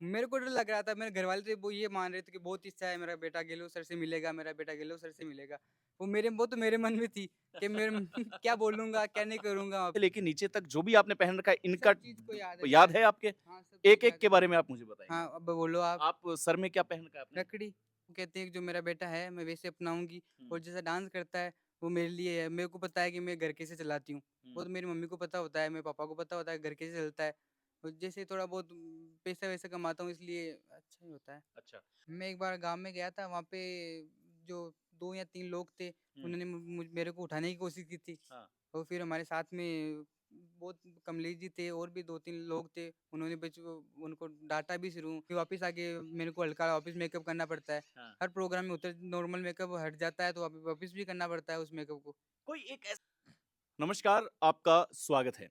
मेरे को डर लग रहा था, मेरे घरवाले तो वो ये मान रहे थे कि बहुत इच्छा है मेरा बेटा गेलो सर से मिलेगा, मेरा बेटा गेलो सर से मिलेगा। वो तो मेरे मन में थी कि मेरे क्या बोलूँगा, क्या नहीं करूँगा वहाँ पे। लेके नीचे तक जो भी आपने पहन रखा है, इनका सब चीज़ को याद है याद मेरे। है आपके? हाँ, सब चीज़ एक-एक याद के है बारे मेरे। में आप मुझे बताइए। हाँ, अब बोलो आप। आप सर में क्या पहन रखा है आपने? लकड़ी। वो कहते हैं कि जो मेरा बेटा है मैं वैसे अपनाऊँगी, हुँ, और जैसा डांस करता है वो मेरे लिए है। मेरे को पता है कि मैं घर कैसे चलाती हूँ। वो हुँ। तो मेरी मम्मी को पता होता है, मेरे पापा को पता होता है घर कैसे चलता है। और जैसे थोड़ा बहुत पैसा-वैसा कमाता हूँ इसलिए अच्छा ही होता है। अच्छा। मैं एक बार गाँव में गया था, वहाँ पे जो 2 या 3 लोग थे, हुँ, उन्होंने मेरे को उठाने की कोशिश की थी। हाँ। और फिर हमारे साथ में बहुत कमलेश जी थे और भी 2-3 लोग थे, उन्होंने उनको डाँटा भी शुरू। फिर वापस आके मेरे को हल्का वापस मेकअप करना पड़ता है। हाँ। हर प्रोग्राम में उतर नॉर्मल मेकअप हट जाता है तो वापस भी करना पड़ता है उस मेकअप को। कोई एक ऐस नमस्कार, आपका स्वागत है।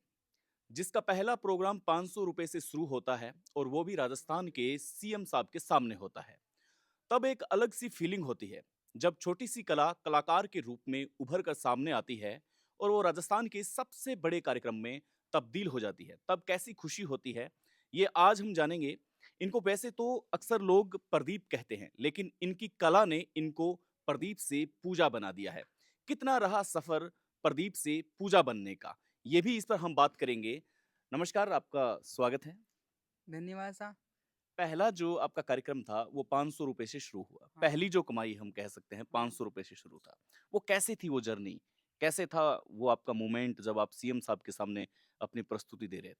जिसका पहला प्रोग्राम ₹500 से शुरू होता है और वो भी राजस्थान के सीएम साहब के सामने होता है। तब एक अलग सी फीलिंग होती है जब छोटी सी कला कलाकार के रूप में उभर कर सामने आती है और वो राजस्थान के सबसे बड़े कार्यक्रम में तब्दील हो जाती है। तब कैसी खुशी होती है, ये आज हम जानेंगे। इनको वैसे तो अक्सर लोग प्रदीप कहते हैं, लेकिन इनकी कला ने इनको प्रदीप से पूजा बना दिया है। कितना रहा सफर प्रदीप से पूजा बनने का, ये भी इस पर हम बात करेंगे। नमस्कार, आपका स्वागत है। धन्यवाद सा। पहला जो आपका कार्यक्रम था वो ₹500 से शुरू हुआ। हाँ, पहली जो कमाई हम कह सकते हैं हाँ। ₹500 से शुरू था। वो कैसी थी वो जर्नी? कैसे था वो आपका मोमेंट जब आप सीएम साहब के सामने अपनी प्रस्तुति दे रहे थे?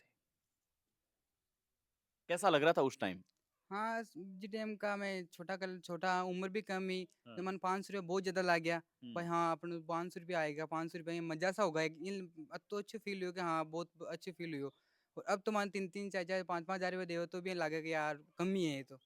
कैसा लग रहा था उस टाइम? हाँ, जिस टाइम का मैं छोटा उम्र भी कम ही, तो हाँ। मन ₹500 बहुत ज़्यादा लग गया। भाई हुँ। हाँ, अपन ₹500 आएगा, ₹500 में मज़ा सा होगा एक अब तो अच्छी फ़ील हुई कि हाँ, बहुत अच्छी फ़ील हुई हो। और अब तो मान 3-3 4-4 5-5 हज़ार रुपए दे तो भी लगे कि यार कम ही है ये तो।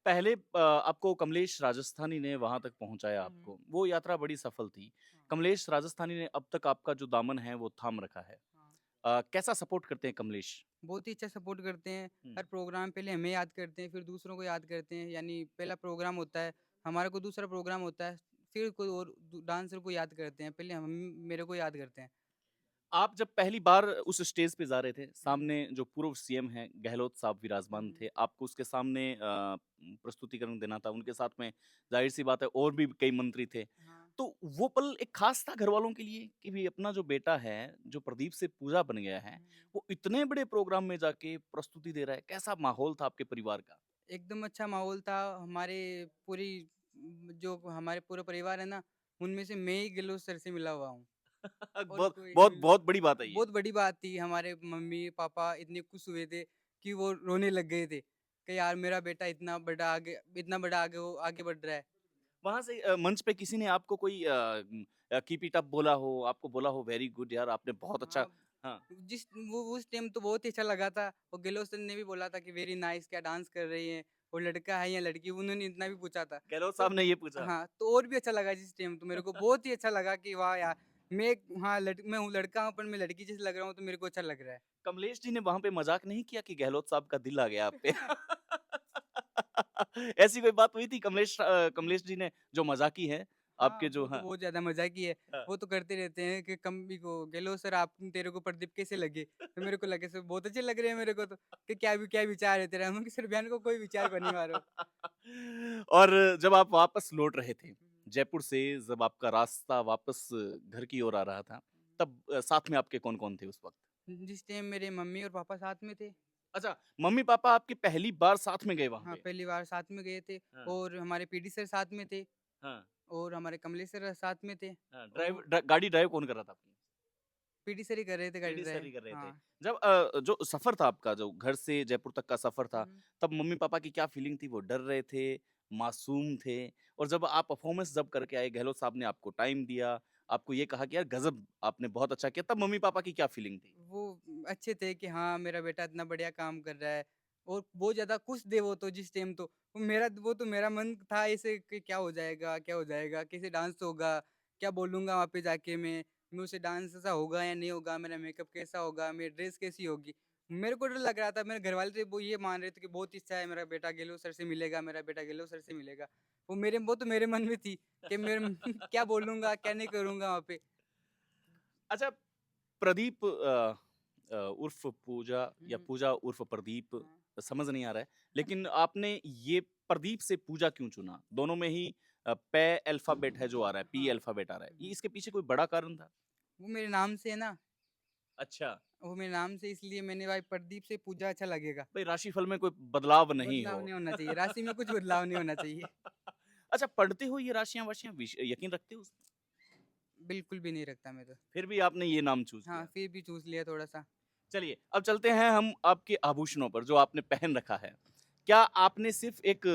पहले आपको कमलेश राजस्थानी ने वहाँ तक पहुँचाया हुँ, हुँ। आपको। वो यात्रा बड़ी सफल थी। हाँ, कमलेश राजस्थानी ने अब तक आपका जो दामन है वो थाम रखा है। हाँ। कैसा सपोर्ट करते हैं कमलेश? बहुत ही अच्छा सपोर्ट करते हैं। हुँ। हर प्रोग्राम पहले हमें याद करते हैं, फिर दूसरों को याद करते हैं। यानी पहला प्रोग्राम होता है, हमारा कोई दूसरा प्रोग्राम होता है, फिर कोई और डांसर को याद करते हैं। पहले हम मेरे को याद करते हैं। आप जब पहली बार उस स्टेज पे जा रहे थे, हुँ, हुँ। सामने जो पूर्व सीएम हैं, गहलोत साहब हुँ, विराजमान हुँ। थे, आपको उसके सामने प्रस्तुतिकरण देना था, उनके साथ में ज़ाहिर-सी बात है और भी कई मंत्री थे। हाँ। तो वो पल एक ख़ास था घरवालों के लिए कि भई अपना जो बेटा है, जो प्रदीप से पूजा बन गया है, हुँ। वो इतने बड़े प्रोग्राम में जाके प्रस्तुति दे रहा है, कैसा माहौल था आपके परिवार का? एकदम अच्छा माहौल था। हमारे पूरी जो हमारे पूरा परिवार है ना, उनमें से मैं ही गहलोत सर से मिला हुआ हूँ और बहुत कोई बहुत नहीं। बहुत बड़ी बात है ये। बहुत बड़ी बात थी। हमारे मम्मी-पापा इतने खुश हुए थे कि वो रोने लग गए थे कि यार मेरा बेटा इतना बड़ा आगे बढ़ रहा है। वहाँ से मंच पे किसी ने आपको कोई कीप इट अप बोला हो, आपको बोला हो वेरी गुड यार आपने बहुत अच्छा। हाँ, हाँ। जिस वो उस टाइम तो बहुत ही अच्छा लगा था और गहलोत सर ने भी बोला था कि वेरी नाइस क्या डांस कर रही हैं, और लड़का है या लड़की, उन्होंने इतना भी पूछा था। गहलोत तो साहब ने ये पूछा। हाँ, तो और भी अच्छा लगा जिस टाइम तो मेरे को बहुत ही अच्छा लगा कि वाह यार! मैं हूँ लड़का हूँ पर मैं लड़की जैसे लग रहा हूँ तो मेरे को अच्छा लग रहा है। कमलेश जी ने वहाँ पे मज़ाक नहीं किया कि गहलोत साहब का दिल आ गया आप पे? ऐसी कोई बात हुई थी कमलेश जी ने जो मज़ाकी हैं हाँ, आपके जो वो तो हाँ, बहुत ज़्यादा मज़ाकी है। हाँ। वो तो करते रहते हैं कि कम को गहलोत सर आप तेरे को प्रदीप कैसे लगे? तो मेरे को लगे सर बहुत अच्छे लग रहे हैं मेरे को तो, कि क्या विचार है तेरा? मैं सर बयान को कोई विचार को नहीं मारो। और जब आप वापस लौट रहे थे, जयपुर से जब आपका रास्ता वापस घर की ओर आ रहा था, तब साथ में आपके कौन-कौन थे उस वक़्त? जिस टाइम मेरे मम्मी और पापा साथ में थे। अच्छा, मम्मी-पापा आपके पहली बार साथ में गए वहाँ हाँ, पे? पहली बार साथ में गए थे हाँ, और हमारे पीटी सर साथ में थे हाँ, और हमारे कमलेश सर साथ में थे। हाँ। और गाड़ी ड्राइव कौन कर रहा था आपकी? पीटी सर ही कर रहे थे गाड़ी पीडी सर ड्राइव। ही कर रहे थे। हाँ। जब जो सफ़र था आपका जो घर से जयपुर तक का सफ़र था, हुँ। तब मम्मी-पापा की क्या फीलिंग थी? वो डर रहे थे, मासूम थे? और जब आप परफ़ॉर्मेंस जब करके आए, गहलोत साहब ने आपको टाइम दिया, आपको ये कहा कि यार गज़ब आपने बहुत अच्छा किया, तब मम्मी-पापा की क्या फीलिंग थी? वो अच्छे थे कि हाँ, मेरा बेटा इतना बढ़िया काम कर रहा है और बहुत ज़्यादा खुश थे वो तो जिस टाइम तो। वो तो मेरा मन था ऐसे कि क्या हो जाएगा, क्या हो जाएगा? कैसे डांस होगा? क्या बोलूँगा वहाँ पे जाके मैं? मुझसे डांस ऐसा होगा या नहीं होगा? मेरा मेकअप कैसा होगा? मेरी ड्रेस कैसी होगी? मेरे को डर लग रहा था, मेरे घरवाले तो वो ये मान रहे थे कि बहुत इच्छा है मेरा बेटा गहलोत सर से मिलेगा, मेरा बेटा गहलोत सर से मिलेगा। वो तो मेरे मन में थी कि मेरे क्या बोलूँगा, क्या नहीं करूँगा वहाँ पे? अच्छा, प्रदीप उर्फ़ पूजा हुँ, या हुँ। पूजा उर्फ़ प्रदीप, हाँ। समझ नहीं आ रहा है। लेकिन आपने ये प्रदीप से पूजा क्यों चुना? दोनों में ही पे अल्फ़ाबेट है जो आ रहा है, पी हाँ। अल्फ़ाबेट आ रहा है। हुँ, ये हुँ। इसके पीछे कोई बड़ा कारण था? वो मेरे नाम से है ना, अच्छा, वो मेरे नाम से इसलिए मैंने भाई प्रदीप से पूजा अच्छा लगेगा। भई राशिफल में कोई बदलाव नहीं बदलाव हो। नहीं होना चाहिए, राशि में कुछ बदलाव नहीं होना चाहिए। अच्छा, पढ़ते हो ये राशियाँ-वाशियाँ यकीन रखते हो उसमें? बिल्कुल भी नहीं रखता मैं तो। फिर भी आपने ये नाम चूज़ हाँ, किया। फिर भी चूज़ लिया थोड़ा-सा। चलिए, अब चलते हैं हम आपके आभूषणों पर जो आपने पहन रखा है। क्या आपने सिर्फ़ एक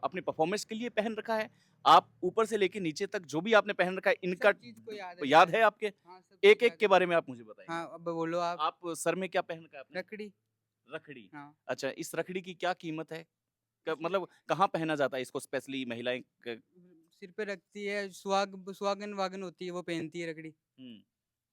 अपने परफ़ॉर्मेंस के लिए पहन रखा है? आप ऊपर से लेके नीचे तक जो भी आपने पहन रखा है, इनका सब चीज़ को याद याद रहता है है। आपके? हाँ, सब चीज़ एक-एक याद के है। बारे में आप मुझे बताएँगे। हाँ, अब बोलो आप। आप सर में क्या पहन रखा है आपने? रखड़ी। रखड़ी। हाँ। अच्छा, इस रखड़ी की क्या कीमत है? क इस मतलब कहाँ पहना जाता है इसको स्पेशली महिलाएँ क सिर पे रखती है, सुहागन-वागन होती है, वो पहनती है रखड़ी। हुँ।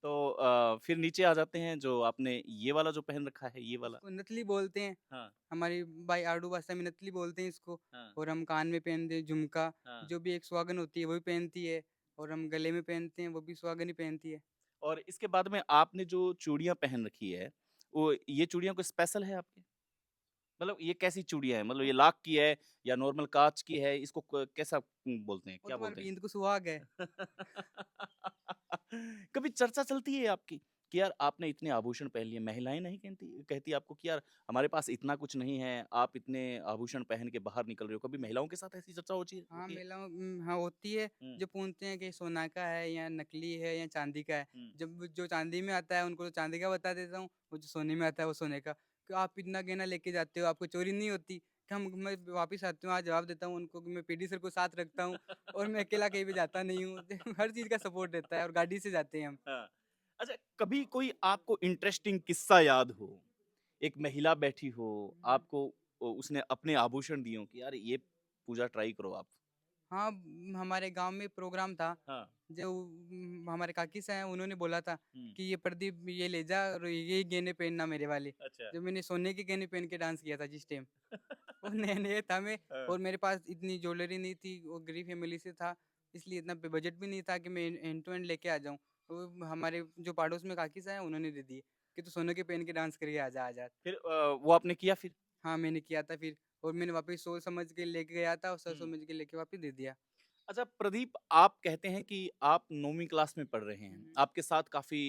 तो फिर नीचे आ जाते हैं जो आपने ये वाला जो पहन रखा है, ये वाला। इसको नथली बोलते हैं। हाँ, हमारी भाई आड़ू भाषा में नथली बोलते हैं इसको। हाँ, और हम कान में पहनते हैं झुमका, हाँ। जो भी एक सुहागन होती है वो भी पहनती है। और हम गले में पहनते हैं, वो भी सुहागन ही पहनती है। और इसके बाद में आपने जो चूड़ियाँ पहन रखी है, वो ये चूड़ियाँ कोई स्पेशल है आपकी? मतलब ये कैसी चूड़ियाँ हैं? मतलब ये लाख की है या नॉर्मल काँच की है? इसको कैसा बोलते हैं? वो क्या तुम्हारे बोलते हैं? बींद को सुहाग है। कभी चर्चा चलती है आपकी कि यार आपने इतने आभूषण पहन लिए, महिलाएँ नहीं कहती कहती आपको कि यार हमारे पास इतना कुछ नहीं है, आप इतने आभूषण पहन के बाहर निकल रहे हो, कभी महिलाओं के साथ ऐसी चर्चा होची हाँ, होती है? हाँ, होती है। हुँ, जो पूछते हैं कि सोना का है या नकली है या चांदी का है। हुँ। जब जो चांदी में आता है उनको तो चांदी का बता देता हूँ, वो जो सोने में आता है वो सोने का। कि आप इतना गहना लेके जाते हो, आपको चोरी नहीं होती? कि हम मैं वापिस आती हूँ, आज जवाब देता हूँ उनको कि मैं पीटी सर को साथ रखता हूँ और मैं अकेला कहीं भी जाता नहीं हूँ। हर चीज़ का सपोर्ट रहता है और गाड़ी से जाते हैं हम। हाँ। अच्छा, कभी कोई आपको इंटरेस्टिंग किस्सा याद हो? एक महिला बैठी हो, हुँ। आपको उसने अपने आभूषण दिए हों कि यार ये पूजा ट्राई करो आप। हाँ, हमारे गाँव में प्रोग्राम था। हाँ। जो हमारे काकी साहब हैं उन्होंने बोला था हुँ। कि ये प्रदीप ये ले जा और ये गहने पहनना मेरे वाले। अच्छा। जो मैंने सोने के गहने पहन के डांस किया था जिस टाइम। वो नए-नए था मैं। हाँ। और मेरे पास इतनी ज्वेलरी नहीं थी, वो गरीब फैमिली से था, इसलिए इतना बजट भी नहीं था कि मैं एंड टू एंड लेके आ जाऊँ। वो हमारे जो पड़ोस में काकी साहब हैं उन्होंने दे दिए कि तू सोने के पहन के डांस करके आजा आजा। फिर वो आपने किया फिर? हाँ, मैंने किया था फिर। और मैंने वापस सोच समझ के लेके गया था और सोच हुँ। समझ के लेके वापस दे दिया। अच्छा प्रदीप आप कहते हैं कि आप 9वीं क्लास में पढ़ रहे हुँ, हैं। हुँ। आपके साथ काफ़ी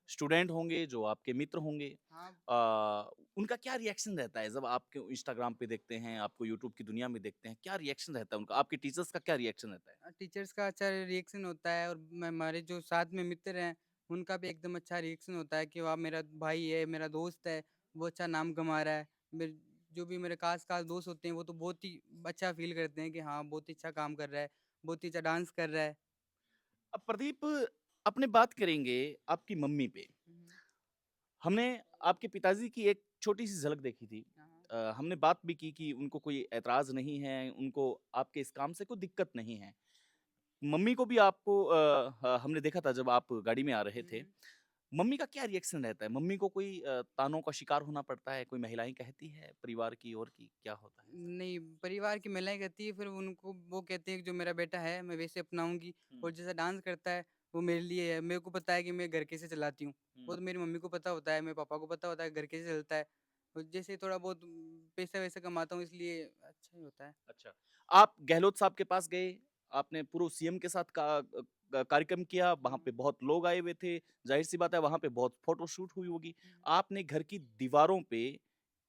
स्टूडेंट होंगे जो आपके मित्र होंगे। हाँ। अ, उनका क्या रिएक्शन रहता है जब आपको इंस्टाग्राम पे देखते हैं, आपको यूट्यूब की दुनिया में देखते हैं, क्या रिएक्शन रहता है उनका? आपके टीचर्स का क्या रिएक्शन रहता है? टीचर्स का अच्छा रिएक्शन होता है और हमारे जो साथ में मित्र हैं उनका भी एकदम अच्छा रिएक्शन होता है कि वाह मेरा भाई है, मेरा दोस्त है, वो अच्छा नाम कमा रहा है। मेरे जो भी मेरे खास दोस्त होते हैं वो तो बहुत ही अच्छा फील करते हैं कि हाँ बहुत ही अच्छा काम कर रहा है, बहुत ही अच्छा डांस कर रहा है। अब प्रदीप अपने बात करेंगे आपकी मम्मी पे। हम्म। हमने आपके पिताजी की एक छोटी-सी झलक देखी थी। हाँ। हमने बात भी की कि उनको कोई ऐतराज़ नहीं है, उनको आपके इस काम से कोई दिक्कत नहीं है। मम्मी को भी आपको हमने देखा था जब आप गाड़ी में आ रहे थे। हम्म। मम्मी का क्या रिएक्शन रहता है? मम्मी को कोई तानों का शिकार होना पड़ता है? कोई महिलाएँ कहती है परिवार की और की, क्या होता है ऐसा? नहीं, परिवार की महिलाएँ कहती है फिर उनको वो कहते हैं कि जो मेरा बेटा है मैं वैसे अपनाऊँगी। हुँ, और जैसा डांस करता है वो मेरे लिए है। मेरे को पता है कि मैं घर कैसे चलाती हूँ। वो हुँ। तो मेरी मम्मी को पता होता है, मेरे पापा को पता होता है घर कैसे चलता है। और जैसे थोड़ा बहुत पैसा-वैसा कमाता हूँ इसलिए अच्छा ही होता है। अच्छा। आप गहलोत साहब के पास गए, आपने पूर्व सीएम के साथ कार्यक्रम किया, वहाँ हाँ। पे बहुत लोग आए हुए थे, ज़ाहिर-सी बात है वहाँ पे बहुत फ़ोटो शूट हुई होगी। हुँ। आपने घर की दीवारों पे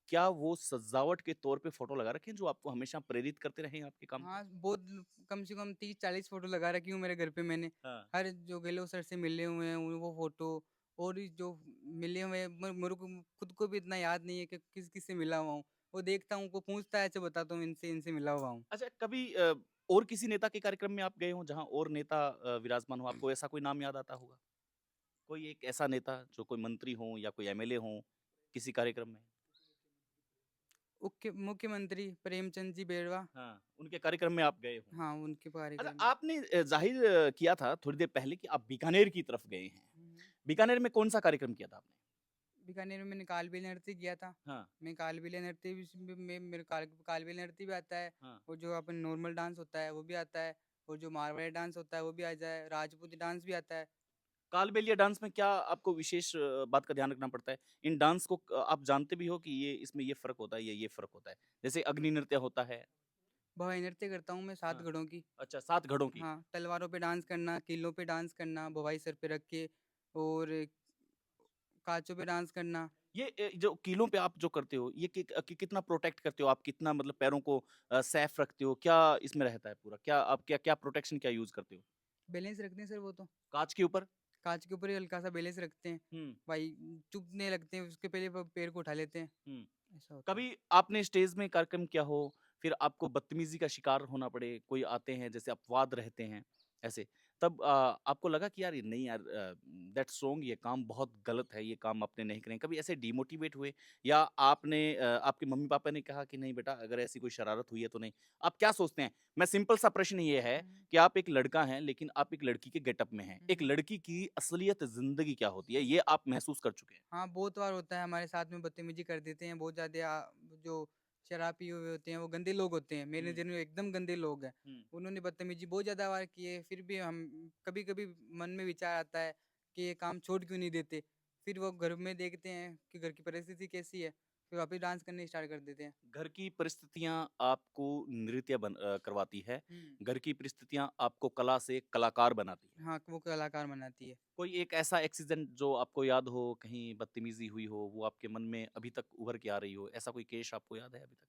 क्या वो सजावट के तौर पे फ़ोटो लगा रखे हैं जो आपको हमेशा प्रेरित करते रहे हैं आपके काम पे? हाँ, बहुत कम से कम 30-40 फ़ोटो लगा रखी हूँ मेरे घर पे मैंने। हाँ। हर जो गहलोत सर से मिले हुए हैं वो फ़ोटो। और ये जो मिले हुए हैं मेरे को खुद को भी इतना याद नहीं है कि किस-किस से मिला हुआ हूँ। वो देखता हूँ, कोई पूछता है, अच्छा बताता हूँ इनसे मिला हुआ हूँ। अच्छा कभी और किसी नेता के कार्यक्रम में आप गए हों जहाँ और नेता विराजमान हो, आपको ऐसा कोई नाम याद आता होगा? कोई एक ऐसा नेता जो कोई मंत्री हो या कोई एमएलए हो, किसी कार्यक्रम में? मुख्यमंत्री प्रेमचंद जी बेड़वा। हाँ, उनके कार्यक्रम में आप गए हों। हाँ, उनके अच्छा कार्यक्रम में। आपने ज़ाहिर किया था थोड़ी देर पहले कि आप बीकानेर की तरफ गए हैं। हुँ। बीकानेर में कौन-सा कार्यक्रम किया था आपने? बीकानेर में मैंने कालबेलिया नृत्य किया था। हाँ, मैं कालबेलिया नृत्य भी में मेरे कालबेलिया नृत्य भी आता है। हाँ। और जो अपन नॉर्मल डांस होता है वो भी आता है। और जो मारवाड़ी डांस होता है वो भी आ जाए, राजपूती डांस भी आता है। कालबेलिया डांस में क्या आपको विशेष बात का ध्यान रखना पड़ता है? इन डांस को आप जानते भी हो कि ये इसमें ये फ़र्क होता है, ये फ़र्क होता है? जैसे अग्नि नृत्य होता है। भाई नृत्य करता हूँ मैं 7 हाँ। घड़ों की। अच्छा, 7 घड़ों की। हाँ, तलवारों पे डांस करना, किलों पे डांस करना, भवाई सर पे रख के और काँचों पे डांस करना। ये जो कीलों पे आप जो करते हो, ये कितना प्रोटेक्ट करते हो आप? कितना मतलब पैरों को सेफ रखते हो? क्या इसमें रहता है पूरा? क्या आप क्या प्रोटेक्शन क्या यूज़ करते हो? बैलेंस रखते हैं सर वो तो। काँच के ऊपर? काँच के ऊपर ही हल्का-सा बैलेंस रखते हैं। हुँ, भाई चुभने लगते हैं उसके पहले पैर को उठा लेते हैं, हुँ। ऐसा होता है। कभी आपने स्टेज में कार्यक्रम किया हो, फिर आपको बदतमीज़ी का शिकार होना पड़े, कोई आते हैं जैसे अपवाद रहते हैं, ऐसे, तब आपको लगा कि यार ये नहीं यार दैट्स रॉन्ग, ये काम बहुत गलत है, ये काम आपने नहीं करें। कभी ऐसे डिमोटिवेट हुए या आपने आपके मम्मी-पापा ने कहा कि नहीं बेटा अगर ऐसी कोई शरारत हुई है तो नहीं? आप क्या सोचते हैं? मैं सिंपल सा प्रश्न ये है हुँ, कि आप एक लड़का हैं लेकिन आप एक लड़की के गेटअप में हैं। एक हुँ। लड़की की असलियत ज़िंदगी क्या होती है, ये आप महसूस कर चुके हैं। हाँ, बहुत बार होता है हमारे साथ में बदतमीज़ी कर देते हैं, बहुत ज़्यादा जो शराब पिए हुए होते हैं, वो गंदे लोग होते हैं, मेरी हुँ, नज़र में एकदम गंदे लोग हैं। हुँ, उन्होंने बदतमीज़ी बहुत ज़्यादा बार की है, फिर भी हम कभी-कभी मन में विचार आता है कि ये काम छोड़ क्यों नहीं देते? फिर वो घर में देखते हैं कि घर की परिस्थिति कैसी है, फिर वापस डांस करने स्टार्ट कर देते हैं। घर की परिस्थितियाँ आपको नृत्य करवाती है। हुँ। घर की परिस्थितियाँ आपको कला से कलाकार बनाती है। हाँ, वो कलाकार बनाती है। कोई एक ऐसा एक्सीडेंट जो आपको याद हो, कहीं बदतमीज़ी हुई हो, वो आपके मन में अभी तक उभर के आ रही हो, ऐसा कोई केस आपको याद है अभी तक?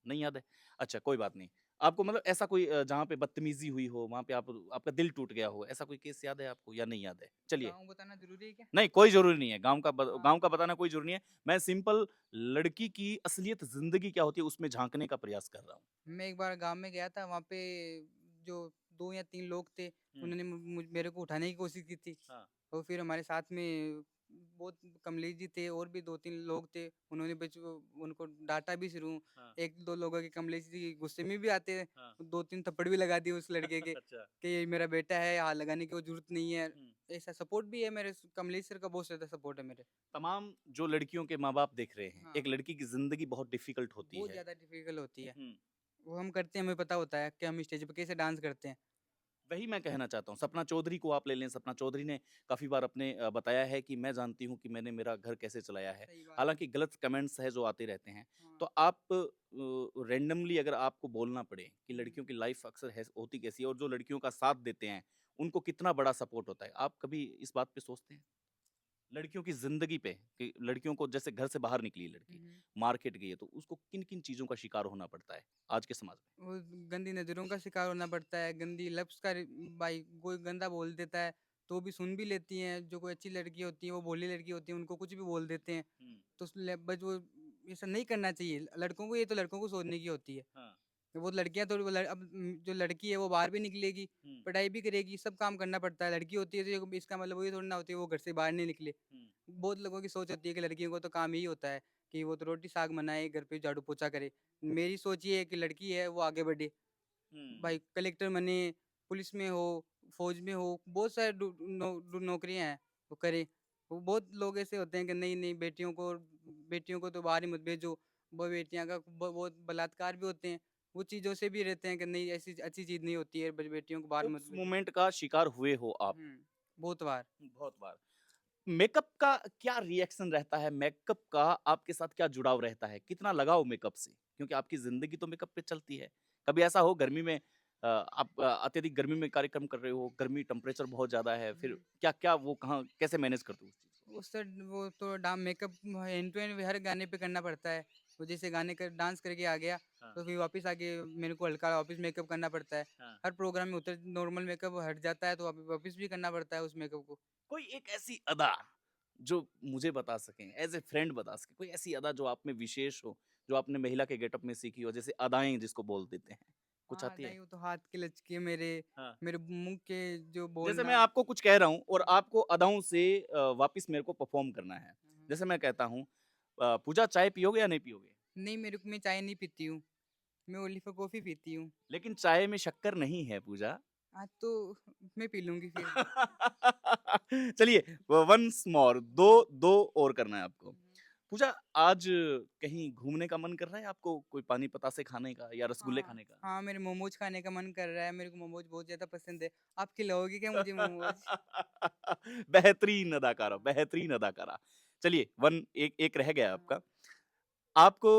नहीं याद है? अच्छा कोई बात नहीं। आपको मतलब ऐसा कोई जहाँ पे बदतमीज़ी हुई हो, वहाँ पे आप आपका दिल टूट गया हो, ऐसा कोई केस याद है आपको या नहीं याद है? चलिए, गाँव बताना ज़रूरी है क्या? नहीं कोई ज़रूरी नहीं है, हाँ। गाँव का बताना कोई ज़रूरी नहीं है। मैं सिंपल लड़की की असलियत ज़िंदगी क्या होती है, उसमें झाँकने का प्रयास कर रहा हूँ। मैं एक बार गाँव में गया था, वहाँ पे जो 2 या 3 लोग थे, हुँ, उन्होंने मेरे को उठाने की कोशिश की थी। हाँ, और फिर हमारे साथ में बहुत कमलेश जी थे और भी 2-3 लोग थे, उन्होंने उनको डाँटा भी शुरू। हाँ, 1-2 लोगों के कमलेश जी गुस्से में भी आते हैं, हाँ। 2-3 थप्पड़ भी लगा दिए उस लड़के के, अच्छा। कि ये मेरा बेटा है, हाथ लगाने की कोई ज़रूरत नहीं है। हुँ। ऐसा सपोर्ट भी है मेरे कमलेश सर का बहुत ज़्यादा सपोर्ट है मेरे। तमाम जो लड़कियों के माँ-बाप देख रहे हैं, हाँ, एक लड़की की ज़िंदगी बहुत डिफ़िकल्ट होती बहुत है। ज़्यादा डिफ़िकल्ट होती है। हुँ। वो हम करते हैं, हमें पता होता है कि हम स्टेज पे कैसे डांस करते हैं। वही मैं कहना चाहता हूँ, सपना चौधरी को आप ले लें, सपना चौधरी ने काफ़ी बार अपने बताया है कि मैं जानती हूँ कि मैंने मेरा घर कैसे चलाया है। सही बात है। हालाँकि गलत कमेंट्स हैं जो आते रहते हैं। हाँ। तो आप रैंडमली अगर आपको बोलना पड़े कि हुँ। लड़कियों की लाइफ़ अक्सर होती कैसी है और जो लड़कियों का साथ देते हैं, उनको कितना बड़ा सपोर्ट होता है? आप कभी इस बात पे सोचते हैं? लड़कियों की ज़िंदगी पे कि लड़कियों को जैसे घर से बाहर निकली है हुँ, लड़की, हुँ। मार्केट गई है तो उसको किन-किन चीज़ों का शिकार होना पड़ता है आज के समाज में? वो गंदी नज़रों का शिकार होना पड़ता है, गंदी लफ्ज़ का भाई कोई गंदा बोल देता है, तो भी सुन भी लेती हैं, जो कोई अच्छी लड़की होती है, वो भोली लड़की होती है, उनको कुछ भी बोल देते हैं। हुँ, तो बस वो ऐसा नहीं करना चाहिए, लड़कों को ये तो लड़कों को सोचने की होती है। हाँ, वो लड़कियाँ थोड़ी जो लड़की है वो बाहर भी निकलेगी, हुँ, पढ़ाई भी करेगी, सब काम करना पड़ता है। लड़की होती है तो इसका मतलब वो ये थोड़ी ना होती है वो घर से बाहर नहीं निकले। हुँ, बहुत लोगों की सोच होती है कि लड़कियों को तो काम यही होता है कि वो तो रोटी साग बनाए, घर पे झाड़ू पोछा करे। मेरी सोच ये है कि लड़की है वो आगे बढ़े। हुँ, भाई कलेक्टर बने, पुलिस में हो, फ़ौज में हो, बहुत सारे नौकरियाँ हैं, वो करे। वो बहुत लोग ऐसे होते हैं कि नहीं-नहीं बेटियों को तो बाहर ही मत भेजो, वो बेटियाँ का बहुत बलात्कार भी होते हैं। वो चीज़ों से भी रहते हैं कि नहीं ऐसी अच्छी चीज़ नहीं होती है, बेटियों को बाहर मत उस भेजो। मोमेंट का शिकार हुए हो आप, हुँ, बहुत बार। बहुत बार। मेकअप का क्या रिएक्शन रहता है? मेकअप का आपके साथ क्या जुड़ाव रहता है? कितना लगाव मेकअप से? क्योंकि आपकी ज़िंदगी तो मेकअप पे चलती है। कभी ऐसा हो गर्मी में आप अत्यधिक गर्मी में कार्यक्रम कर रहे हो, गर्मी टेम्परेचर बहुत ज़्यादा है, फिर हुँ। क्या-क्या वो कहाँ कैसे मैनेज करते हो उस चीज़ को? उससे वो तो मेकअप एंड टू एंड हर गाने पे करना पड़ता है। वो जैसे गाने का डांस करके आ गया, हाँ, तो फिर वापस आके मेरे को हल्का वापस मेकअप करना पड़ता है। हाँ। हर प्रोग्राम में उतर नॉर्मल मेकअप हट जाता है, तो वापस भी करना पड़ता है उस मेकअप को। कोई एक ऐसी अदा जो मुझे बता सकें, एज़ ए फ्रेंड बता सकें, कोई ऐसी अदा जो आप में विशेष हो, जो आपने महिला के गेटअप में सीखी हो, जैसे अदाएँ जिसको बोल देते हैं, कुछ हाँ, आती है? नहीं वो तो हाथ के लचके मेरे, हाँ। मेरे मुँह के जो जैसे मैं बोलना। आपको कुछ कह रहा हूँ और हुँ, आपको अदाओं से वापिस मेरे को परफ़ॉर्म करना है। हुँ, हुँ। जैसे मैं कहता हूँ पूजा चाय पियोगे या नहीं पियोगे? नहीं मैं चाय नहीं पीती हूँ, मैं ओनली फ़ॉर कॉफ़ी पीती हूँ। लेकिन चाय में शक्कर नहीं है पूजा। हाँ, तो मैं पी लूँगी फिर। चलिए वन्स मोर 2 और करना है आपको। हुँ, हुँ। पूजा, आज कहीं घूमने का मन कर रहा है आपको? कोई पानी बतासे खाने का या रसगुल्ले हाँ, खाने का? हाँ, मेरे मोमोज़ खाने का मन कर रहा है, मेरे को मोमोज़ बहुत ज़्यादा पसंद है। आप खिलाओगे क्या मुझे मोमोज़? बेहतरीन अदाकारा, बेहतरीन अदाकारा। चलिए, 1 एक एक रह गया हाँ, आपका। आपको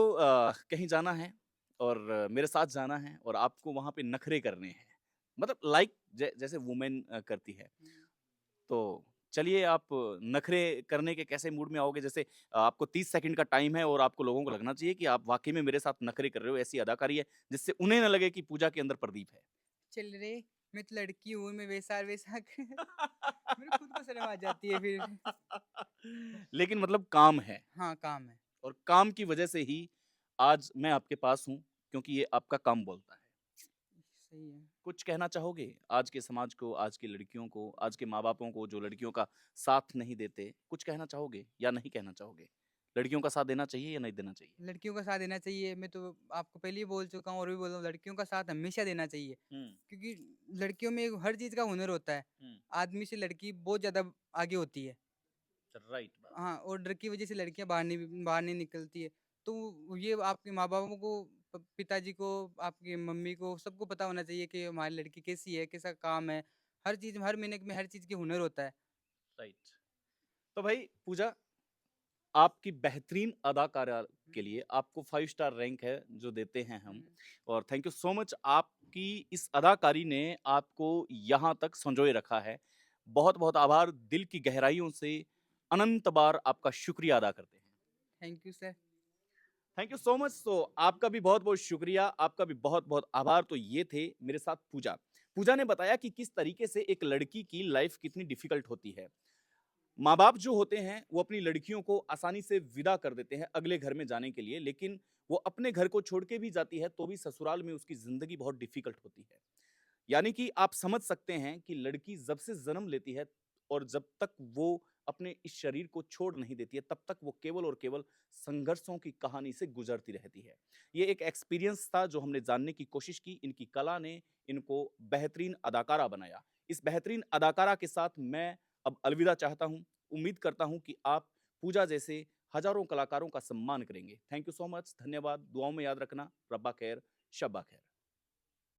कहीं जाना है और मेरे साथ जाना है और आपको वहाँ पे नखरे करने हैं। मतलब लाइक जैसे वुमेन करती है। हुँ। तो चलिए, आप नखरे करने के कैसे मूड में आओगे? जैसे आपको 30 सेकंड का टाइम है और आपको लोगों को लगना चाहिए कि आप वाक़ई में मेरे साथ नखरे कर रहे हो, ऐसी अदाकारी है जिससे उन्हें ना लगे कि पूजा के अंदर प्रदीप है। चल रे, मैं तो लड़की हूँ, मैं वैसा-वैसा मेरे खुद को शर्म आ जाती है फिर। लेकिन मतलब काम है हाँ, काम है। और काम की वजह से ही आज मैं आपके पास हूँ, क्योंकि ये आपका काम बोलता है। सही है। कुछ कहना चाहोगे आज के समाज को, आज की लड़कियों को, आज के माँ-बापों को जो लड़कियों का साथ नहीं देते? कुछ कहना चाहोगे या नहीं कहना चाहोगे? लड़कियों का साथ देना चाहिए या नहीं देना चाहिए? लड़कियों का साथ देना चाहिए, मैं तो आपको पहले ही बोल चुका हूँ और भी बोल रहा हूँ, लड़कियों का साथ हमेशा देना चाहिए। हुँ, क्योंकि लड़कियों में हर चीज़ का हुनर होता है। हुँ। आदमी से लड़की बहुत ज़्यादा आगे होती है। राइट बात। हाँ, और डर की वज़ह से लड़कियाँ बाहर नहीं निकलती है। तो ये आपके माँ-बापों को, पिताजी को, आपकी मम्मी को, सबको पता होना चाहिए कि हमारी लड़की कैसी है, कैसा काम है। हर चीज़ हर महीने में हर चीज़ की हुनर होता है। राइट। तो भाई पूजा, आपकी बेहतरीन अदाकारा हुँ, के लिए आपको 5 स्टार रैंक है जो देते हैं हम, हुँ। और थैंक यू सो मच, आपकी इस अदाकारी ने आपको यहाँ तक संजोए रखा है। बहुत-बहुत आभार, दिल की गहराइयों से अनंत बार आपका शुक्रिया अदा करते हैं। Thank you sir. Thank you so much. तो आपका भी बहुत-बहुत शुक्रिया, आपका भी बहुत-बहुत आभार। तो ये थे मेरे साथ पूजा। पूजा ने बताया कि किस तरीके से एक लड़की की लाइफ कितनी डिफिकल्ट होती है। माँ-बाप जो होते हैं, वो अपनी लड़कियों को आसानी से विदा कर देते हैं अगले घर में जाने के लिए, लेकिन वो अपने घर को छोड़ के भी जाती है, तो भी ससुराल में उसकी ज़िंदगी बहुत डिफ़िकल्ट होती है। यानी कि आप समझ सकते हैं कि लड़की जब से जन्म लेती है और जब तक वो अपने इस शरीर को छोड़ नहीं देती है, तब तक वो केवल और केवल संघर्षों की कहानी से गुजरती रहती है। ये एक एक्सपीरियंस था जो हमने जानने की कोशिश की। इनकी कला ने इनको बेहतरीन अदाकारा बनाया। इस बेहतरीन अदाकारा के साथ मैं अब अलविदा चाहता हूँ। उम्मीद करता हूँ कि आप पूजा जैसे हज़ारों कलाकारों का सम्मान करेंगे। Thank you so much. धन्यवाद। दुआओं में याद रखना। रब्बा खैर, शब्बा खैर।